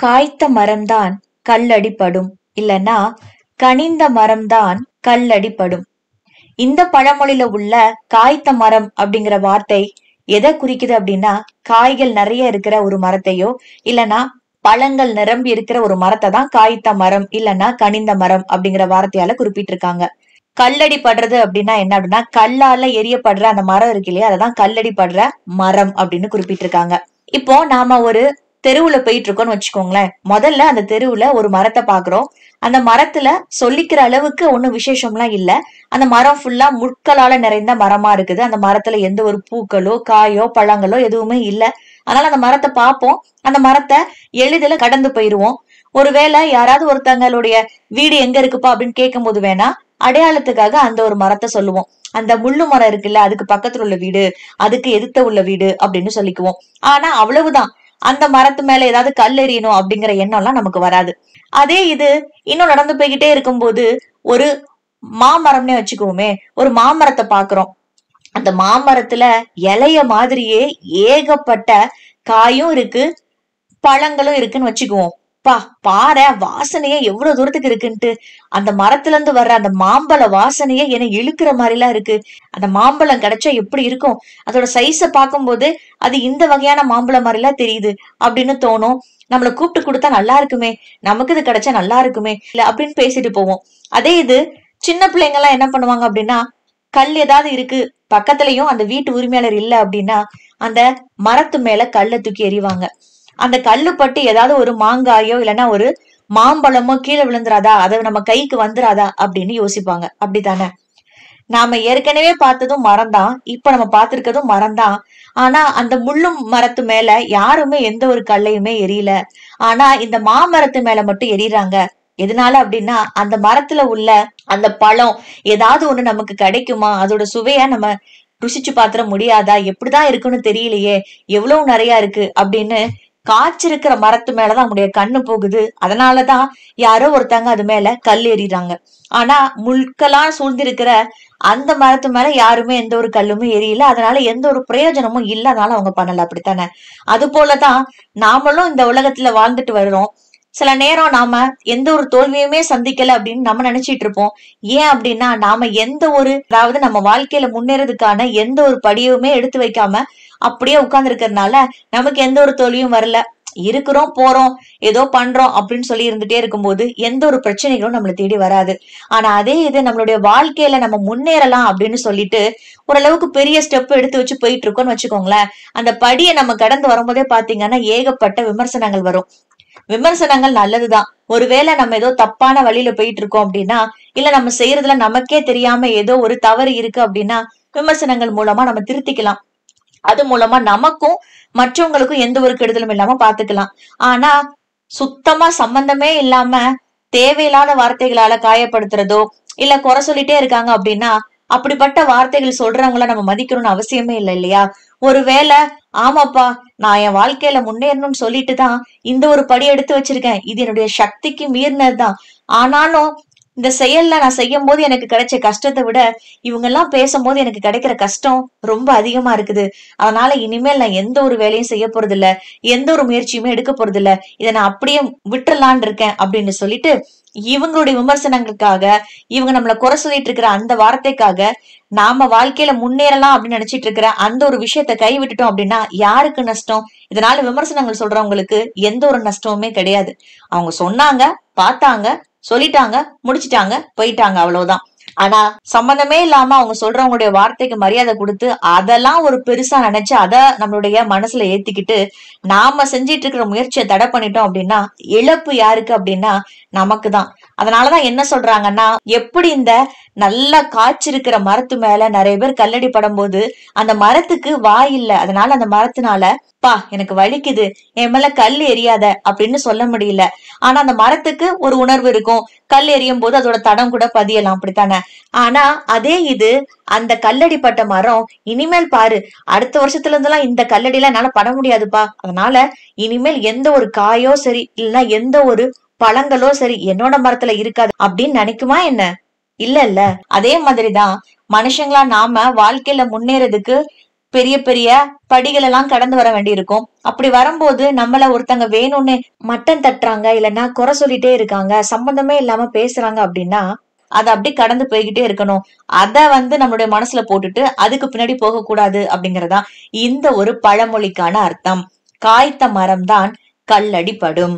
காய்த்த மரம்தான் கல்லடிப்படும், இல்லனா கனிந்த மரம்தான் கல்லடிப்படும். இந்த பழமொழியில உள்ள காய்த்த மரம் அப்படிங்கிற வார்த்தை எதை குறிக்குது அப்படின்னா, காய்கள் நிறைய இருக்கிற ஒரு மரத்தையோ இல்லனா பழங்கள் நிரம்பி இருக்கிற ஒரு மரத்தை தான் காய்த்த மரம் இல்லனா கனிந்த மரம் அப்படிங்கிற வார்த்தையால குறிப்பிட்டிருக்காங்க. கல்லடி படுறது அப்படின்னா என்ன அப்படின்னா, கல்லால எரியப்படுற அந்த மரம் இருக்கு இல்லையா, அததான் கல்லடி படுற மரம் அப்படின்னு குறிப்பிட்டிருக்காங்க. இப்போ நாம ஒரு தெருவுல போயிட்டு இருக்கோம்னு வச்சுக்கோங்களேன். முதல்ல அந்த தெருவுல ஒரு மரத்தை பாக்குறோம். அந்த மரத்துல சொல்லிக்கிற அளவுக்கு ஒண்ணும் விசேஷம்லாம் இல்ல. அந்த மரம் ஃபுல்லா முட்களால நிறைந்த மரமா இருக்குது. அந்த மரத்துல எந்த ஒரு பூக்களோ காயோ பழங்களோ எதுவுமே இல்ல. அதனால அந்த மரத்தை பார்ப்போம். அந்த மரத்தை எளிதில கடந்து போயிருவோம். ஒருவேளை யாராவது ஒருத்தங்களுடைய வீடு எங்க இருக்குப்பா அப்படின்னு கேட்கும் போது வேணா அடையாளத்துக்காக அந்த ஒரு மரத்தை சொல்லுவோம். அந்த முள்ளு மரம் இருக்குல்ல, அதுக்கு பக்கத்துல உள்ள வீடு, அதுக்கு எதிர்த்த உள்ள வீடு அப்படின்னு சொல்லிக்குவோம். ஆனா அவ்வளவுதான். அந்த மரத்து மேல ஏதாவது கல் எறியணும் அப்படிங்கிற எண்ணம் எல்லாம் நமக்கு வராது. அதே இது இன்னும் நடந்து போய்கிட்டே இருக்கும்போது ஒரு மாமரம்னே வச்சுக்குவோமே, ஒரு மாமரத்தை பாக்குறோம். அந்த மாமரத்துல இலைய மாதிரியே ஏகப்பட்ட காயும் இருக்கு, பழங்களும் இருக்குன்னு வச்சுக்குவோம். பாரு வாசனையே எவ்வளவு தூரத்துக்கு இருக்குன்ட்டு. அந்த மரத்துல இருந்து வர்ற அந்த மாம்பழ வாசனையே என்னை இழுக்கிற மாதிரி எல்லாம் இருக்கு. அந்த மாம்பழம் கிடைச்சா எப்படி இருக்கும், அதோட சைஸ பார்க்கும்போது அது இந்த வகையான மாம்பழம் மாதிரி எல்லாம் தெரியுது அப்படின்னு தோணும். நம்மள கூப்பிட்டு கொடுத்தா நல்லா இருக்குமே, நமக்கு இது கிடைச்சா நல்லா இருக்குமே இல்ல அப்படின்னு பேசிட்டு போவோம். அதே இது சின்ன பிள்ளைங்க எல்லாம் என்ன பண்ணுவாங்க அப்படின்னா, கல் ஏதாவது இருக்கு பக்கத்துலயும் அந்த வீட்டு உரிமையாளர் இல்ல அப்படின்னா அந்த மரத்து மேல கல்லை தூக்கி எறிவாங்க. அந்த கல்லு பட்டு ஏதாவது ஒரு மாங்காயோ இல்லைன்னா ஒரு மாம்பழமோ கீழே விழுந்துராதா, அது நம்ம கைக்கு வந்துராதா அப்படின்னு யோசிப்பாங்க. அப்படித்தானே? நாம ஏற்கனவே பார்த்ததும் மரம் தான், இப்ப நம்ம பார்த்திருக்கதும் மரம் தான். ஆனா அந்த முள்ளு மரத்து மேல யாருமே எந்த ஒரு கல்லையுமே எரியல. ஆனா இந்த மாமரத்து மேல மட்டும் எரியறாங்க. எதனால அப்படின்னா, அந்த மரத்துல உள்ள அந்த பழம் ஏதாவது ஒண்ணு நமக்கு கிடைக்குமா, அதோட சுவைய நம்ம ருசிச்சு பாத்திர முடியாதா, எப்படிதான் இருக்குன்னு தெரியலையே, எவ்வளவு நிறைய இருக்கு அப்படின்னு காய்ச்சிருக்கிற மரத்து மேலதான் நம்முடைய கண்ணு போகுது. அதனாலதான் யாரோ ஒருத்தங்க அது மேல கல் எறிறாங்க. ஆனா முட்கெல்லாம் சூழ்ந்திருக்கிற அந்த மரத்து மேல யாருமே எந்த ஒரு கல்லுமே எரியல. அதனால எந்த ஒரு பிரயோஜனமும் இல்ல. அதனால அவங்க பண்ணல. அப்படித்தானே? அது போலதான் நாமளும் இந்த உலகத்துல வாழ்ந்துட்டு வர்றோம். சில நேரம் நாம எந்த ஒரு தோல்வியுமே சந்திக்கல அப்படின்னு நம்ம நினைச்சிட்டு இருப்போம். ஏன் அப்படின்னா, நாம எந்த ஒரு அதாவது நம்ம வாழ்க்கையில முன்னேறதுக்கான எந்த ஒரு படியுமே எடுத்து வைக்காம அப்படியே உட்கார்ந்து இருக்கிறதுனால நமக்கு எந்த ஒரு தோல்வியும் வரல. இருக்கிறோம் போறோம் ஏதோ பண்றோம் அப்படின்னு சொல்லி இருந்துட்டே இருக்கும்போது எந்த ஒரு பிரச்சனைகளும் நம்மளை தேடி வராது. ஆனா அதே இது நம்மளுடைய வாழ்க்கையில நம்ம முன்னேறலாம் அப்படின்னு சொல்லிட்டு ஓரளவுக்கு பெரிய ஸ்டெப் எடுத்து வச்சு போயிட்டு இருக்கோம்னு வச்சுக்கோங்களேன். அந்த படியை நம்ம கடந்து வரும்போதே பாத்தீங்கன்னா ஏகப்பட்ட விமர்சனங்கள் வரும். விமர்சனங்கள் நல்லதுதான். ஒருவேளை நம்ம ஏதோ தப்பான வழியில போயிட்டு இருக்கோம் அப்படின்னா, இல்ல நம்ம செய்யறதுல நமக்கே தெரியாம ஏதோ ஒரு தவறு இருக்கு அப்படின்னா விமர்சனங்கள் மூலமா நம்ம திருத்திக்கலாம். அது மூலமா நமக்கும் மற்றவங்களுக்கும் எந்த ஒரு கெடுதலும் இல்லாம பாத்துக்கலாம். ஆனா சுத்தமா சம்பந்தமே இல்லாம தேவையில்லாத வார்த்தைகளால காயப்படுத்துறதோ இல்ல குறை சொல்லிட்டே இருக்காங்க அப்படின்னா, அப்படிப்பட்ட வார்த்தைகள் சொல்றவங்கள நம்ம மதிக்கணும்னு அவசியமே இல்லை இல்லையா? ஒருவேளை ஆமாப்பா, நான் என் வாழ்க்கையில முன்னேறணும்னு சொல்லிட்டு தான் இந்த ஒரு படி எடுத்து வச்சிருக்கேன், இது என்னுடைய சக்திக்கு மீறினதுதான். ஆனாலும் இந்த செயல்ல நான் செய்யும் போது எனக்கு கிடைச்ச கஷ்டத்தை விட இவங்க எல்லாம் பேசும்போது எனக்கு கிடைக்கிற கஷ்டம் ரொம்ப அதிகமா இருக்குது. அதனால இனிமேல் நான் எந்த ஒரு வேலையும் செய்ய போறது இல்ல, எந்த ஒரு முயற்சியுமே எடுக்க போறது இல்ல, இதை நான் அப்படியே விட்டுறலான் இருக்கேன் அப்படின்னு சொல்லிட்டு இவங்களுடைய விமர்சனங்களுக்காக, இவங்க நம்மள குறை சொல்லிட்டு இருக்கிற அந்த வார்த்தைக்காக நாம வாழ்க்கையில முன்னேறலாம் அப்படின்னு நினைச்சிட்டு இருக்கிற அந்த ஒரு விஷயத்த கை விட்டுட்டோம் அப்படின்னா யாருக்கு நஷ்டம்? இதனால விமர்சனங்கள் சொல்றவங்களுக்கு எந்த ஒரு நஷ்டமுமே கிடையாது. அவங்க சொன்னாங்க, பார்த்தாங்க, சொல்லிட்டாங்க, முடிச்சிட்டாங்க, போயிட்டாங்க, அவ்வளவுதான். ஆனா சம்பந்தமே இல்லாம அவங்க சொல்றவங்களுடைய வார்த்தைக்கு மரியாதை கொடுத்து அதெல்லாம் ஒரு பெருசா நினைச்சு அத நம்மளுடைய மனசுல ஏத்திக்கிட்டு நாம செஞ்சிட்டு இருக்கிற முயற்சியை தடை பண்ணிட்டோம் அப்படின்னா இழப்பு யாருக்கு அப்படின்னா நமக்குதான். அதனாலதான் என்ன சொல்றாங்கன்னா, எப்படி இந்த நல்லா காய்ச்சிருக்கிற மரத்து மேல நிறைய பேர் கல்லடி படும் போது அந்த மரத்துக்கு வாய் இல்ல, அதனால அந்த மரத்தினால எனக்கு வலிக்குது, என் மேல கல் எரியாத அப்படின்னு சொல்ல முடியல. ஆனா அந்த மரத்துக்கு ஒரு உணர்வு இருக்கும், கல் எரியும் போது அதோட தடம் கூட பதியலாம். அப்படித்தானே? ஆனா அதே இது அந்த கல்லடிப்பட்ட மரம் இனிமேல் பாரு, அடுத்த வருஷத்துல இருந்தெல்லாம் இந்த கல்லடியில என்னால பட முடியாதுப்பா, அதனால இனிமேல் எந்த ஒரு காயோ சரி இல்லைன்னா எந்த ஒரு பழங்களோ சரி என்னோட மரத்துல இருக்காது அப்படின்னு நினைக்குமா என்ன? இல்ல இல்ல. அதே மாதிரிதான் மனுஷங்களா நாம வாழ்க்கையில முன்னேறதுக்கு பெரிய பெரிய படிகள் எல்லாம் கடந்து வர வேண்டி இருக்கும். அப்படி வரும்போது நம்மள ஒருத்தங்க வேணும்னு மட்டம் தட்டுறாங்க, இல்லைன்னா குறை சொல்லிட்டே இருக்காங்க, சம்பந்தமே இல்லாம பேசுறாங்க அப்படின்னா அத அப்படி கடந்து போய்கிட்டே இருக்கணும். அத நம்மளுடைய மனசுல போட்டுட்டு அதுக்கு பின்னாடி போக கூடாது அப்படிங்கறதா இந்த ஒரு பழமொழிக்கான அர்த்தம். காய்த்த மரம் தான் கல்லடி படும்.